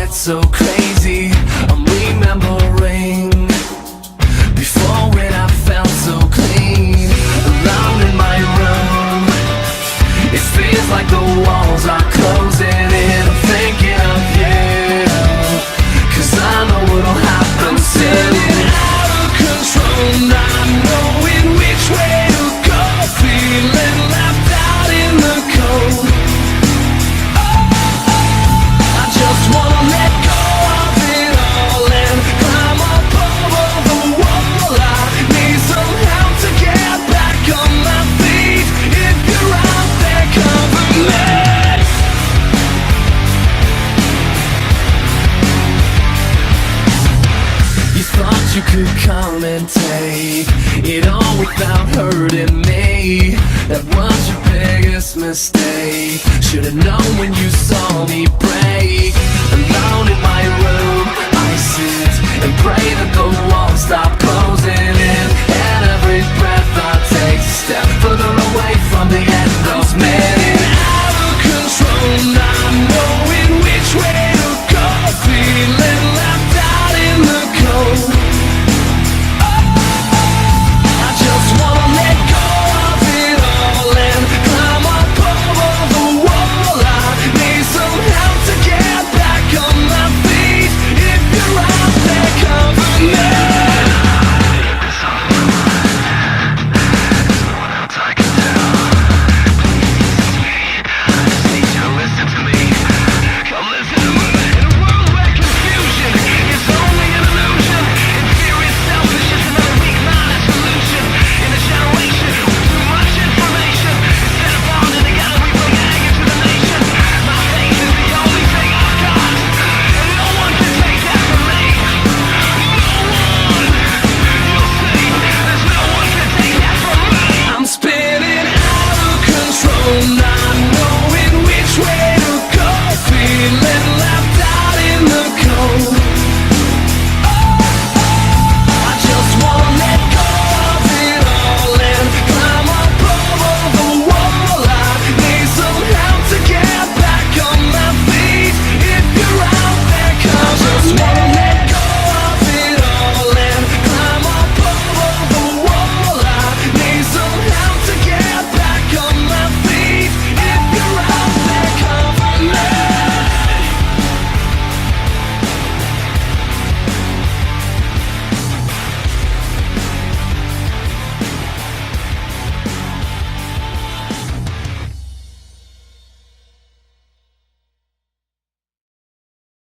it's so crazy. I'm remembering before when I felt so clean. Alone in my room, it feels like the walls are closing in. I'm thinking of you, 'cause I know what'll happen soon. Out of control, not knowing which way to go, feeling left out in the cold. I just wanna let go of it all and climb up over the wall. I need some help to get back on my feet. If you're out there, cover me. You thought you could come and take it all without hurting me. That was your biggest mistake. Should've known when you saw me break. Alone in my room, I sit and pray that the walls stop closing in. And every breath I take, a step further away from the end of me. Out of control, not knowing which way to go, feeling left out in the cold. I just wanna let go of it all and climb up over the wall. I need some help to get back on my feet. If you're out there, cover me. I'm spinning out of control now.